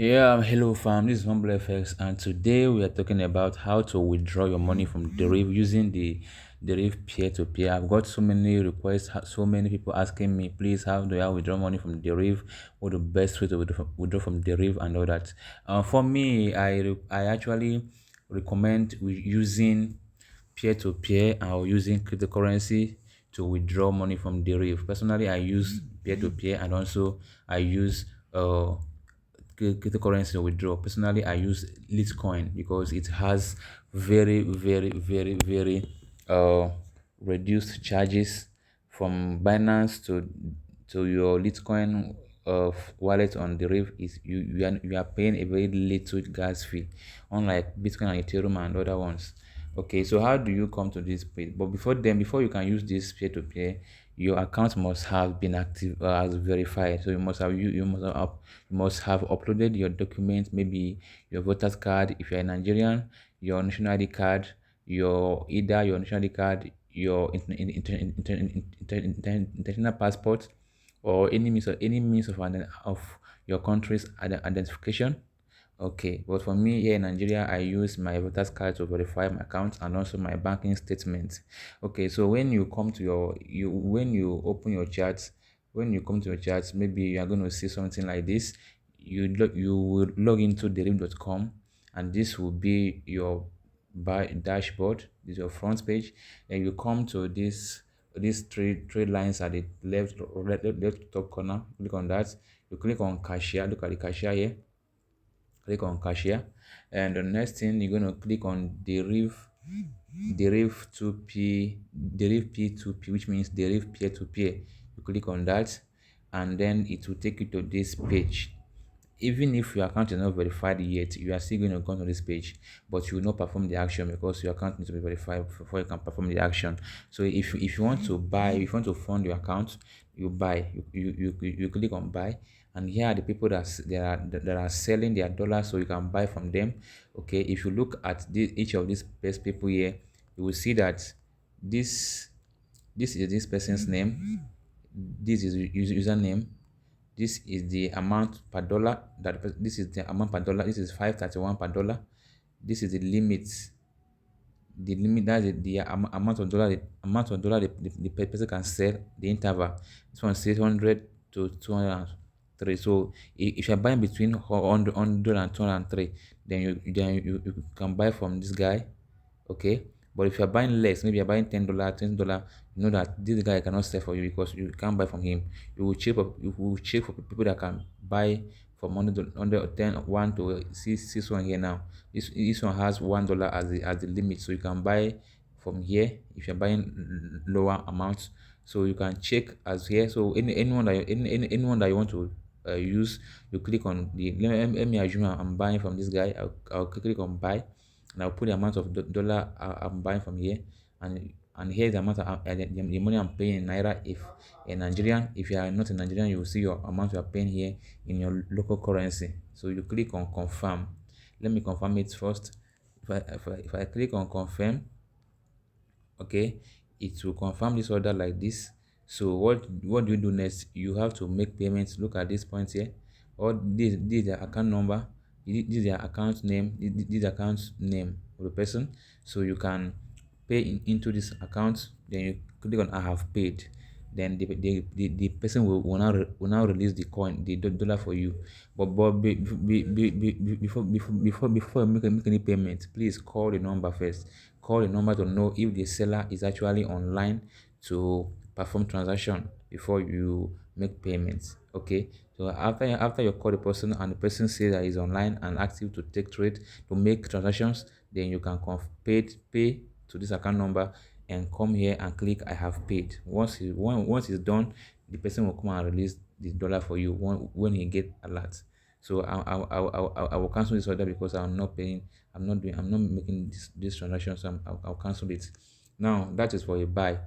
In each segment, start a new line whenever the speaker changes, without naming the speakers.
Hello fam, this is HumbleFx, and today we are talking about how to withdraw your money from deriv using the deriv peer-to-peer. I've got so many requests, so many people asking me, please, how do I withdraw money from deriv? What the best way to withdraw from deriv and all that. For me, I actually recommend using peer-to-peer or using cryptocurrency to withdraw money from deriv. Personally, I use peer-to-peer and also I use cryptocurrency to withdraw. Personally, I use Litecoin because it has very uh reduced charges from Binance to your Litecoin wallet on the Reef. Is you are paying a very little gas fee, unlike Bitcoin and Ethereum and other ones. Okay, so how do you come to this page? But before you can use this peer-to-peer, your account must have been active as verified. So you must have uploaded your documents, maybe your voter's card if you're a Nigerian, your national ID card, your national ID card, your international passport, or any means of your country's identification. Okay, but for me here in Nigeria, I use my voter's card to verify my account and also my banking statement. Okay, so when you come to when you open your chart, when you come to your chart, maybe you are going to see something like this. You will log into deriv.com, and this will be your buy dashboard. This is your front page. Then you come to these three lines at the left top corner. Click on that. You click on cashier. Look at the cashier here. Click on cashier, and the next thing you're going to click on deriv P2P, which means deriv peer to peer. You click on that, and then it will take you to this page. Even if your account is not verified yet, you are still going to come to this page, but you will not perform the action because your account needs to be verified before you can perform the action. So if you want to buy, if you want to fund your account, you buy. You click on buy, and here are the people that are selling their dollars, so you can buy from them. Okay, if you look at each of these best people here, you will see that this this is this person's name, this is username, this is the amount per dollar. This is the amount per dollar. This is 531 per dollar. This is the limit. The limit, that's the amount of dollar the person can sell. The interval. This one says 100 to 203. So if you're buying between 100 and 203, then you can buy from this guy. Okay, but if you're buying less, maybe you're buying $10, $20, you know that this guy cannot sell for you because you can't buy from him. You will check for people that can buy from under 10 1 to 6 1 here. Now this one has $1 as the limit, so you can buy from here if you're buying lower amounts. So you can check as here. So anyone that you want to use, you click on the let me assume I'm buying from this guy. I'll click on buy, and I'll put the amount of dollar I'm buying from here, and here's the amount the money I'm paying in naira. If a Nigerian, if you are not a Nigerian, you will see your amount you are paying here in your local currency. So you click on confirm. Let me confirm it first. If I click on confirm, okay, it will confirm this order like this. So what do you do next? You have to make payments. Look at this point here. Or this is the account number, this is the account name, this is the account name of the person. So you can pay into this account. Then you click on I have paid. Then the person will now release the coin, the dollar for you. But before you make any payment, please call the number first. Call the number to know if the seller is actually online to perform transaction before you make payments. Okay, so after you call the person and the person says that he's online and active to take trade, to make transactions, then you can pay to this account number and come here and click I have paid. Once it's done, the person will come and release the dollar for you when he get alert. So I will cancel this order because I'm not paying. I'm not making this transaction. So I'll cancel it. Now that is for a buy.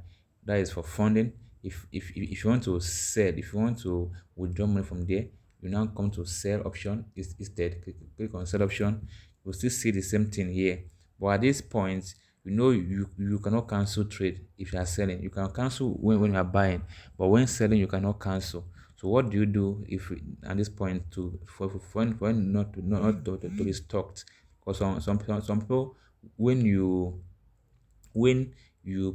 That is for funding. If you want to sell, if you want to withdraw money from there, you now come to sell option. Instead, click on sell option. You'll still see the same thing here. But at this point, you cannot cancel trade if you are selling. You can cancel when you are buying, but when selling you cannot cancel. So what do you do if at this point to for when not to be stocked? Because some people, when you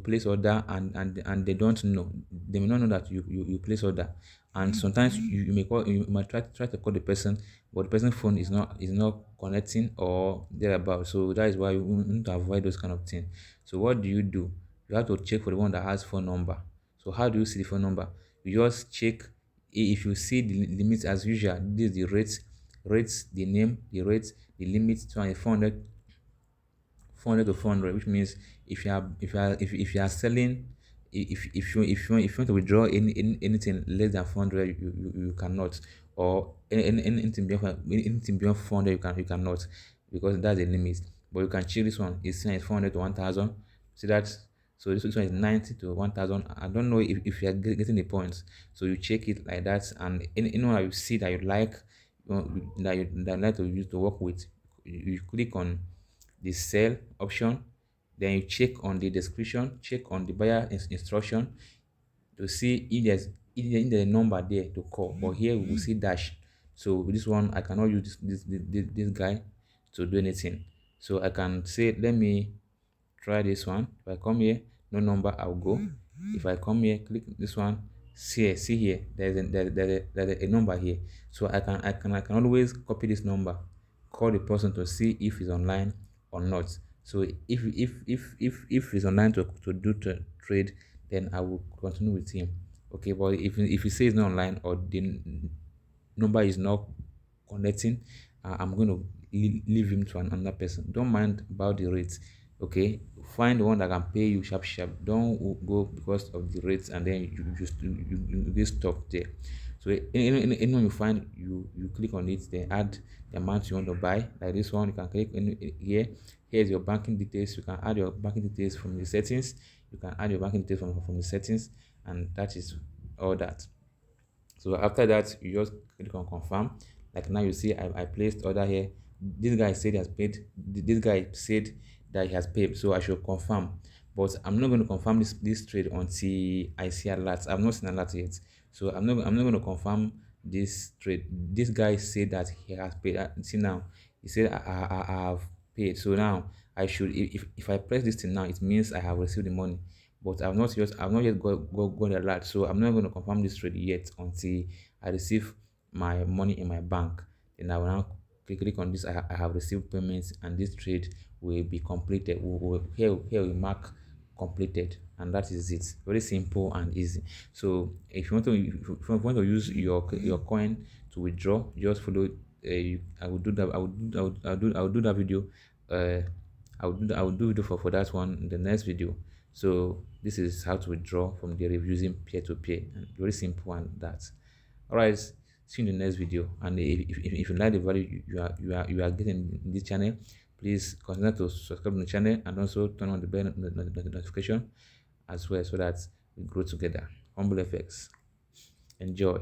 place order and they don't know, they may not know that you place order, and sometimes you may call, you might try to call the person, but the person's phone is not connecting or thereabout. So that is why you need to avoid those kind of things. So what do? You have to check for the one that has phone number. So how do you see the phone number? You just check. If you see the limit as usual, this is the rates, the name, the rates, the limit, 400 to 400, which means if you are selling, if you want to withdraw anything less than 400, you cannot, or anything beyond 400, you cannot, because that's the limit. But you can check this one. It's saying it's 400 to 1000. See that? So this one is 90 to 1000. I don't know if you are getting the points. So you check it like that, and anyone you see that you like, that you like to use to work with, you click on the sell option. Then you check on the description, check on the buyer instruction to see if there's a number there to call. But here we will see dash. So with this one, I cannot use this guy to do anything. So I can say, let me try this one. If I come here, no number, I'll go. If I come here, click this one, see here, there's a number here. So I can always copy this number, call the person to see if he's online or not. So if he's online to do trade, then I will continue with him. Okay, but if he says not online, or the number is not connecting, I'm going to leave him to another person. Don't mind about the rates. Okay, find the one that can pay you sharp sharp. Don't go because of the rates and then you get stuck there. So anyone you find, you click on it, then add the amount you want to buy. Like this one, you can click here. Here's your banking details. You can add your banking details from the settings. You can add your banking details from the settings, and that is all that. So after that, you just click on confirm. Like now you see I placed order here. This guy said he has paid. This guy said that he has paid, so I should confirm. But I'm not going to confirm this trade until I see alert. I've not seen alert yet, so I'm not going to confirm this trade. This guy said that he has paid. See now, he said I have paid. So now I should, if I press this thing now, it means I have received the money. But I've not yet got the alert, so I'm not going to confirm this trade yet until I receive my money in my bank. Then I will now click on this. I have received payments, and this trade will be completed. Here we mark completed, and that is it. Very simple and easy. So if you want to use your coin to withdraw, just follow. I will do that. I will do that video. uh I will do video for that one in the next video. So this is how to withdraw from deriv using peer-to-peer, and very simple, and that. All right, see you in the next video. And if you like the value you are getting in this channel, please consider to subscribe to the channel, and also turn on the bell notification as well, so that we grow together. HumbleFx. Enjoy.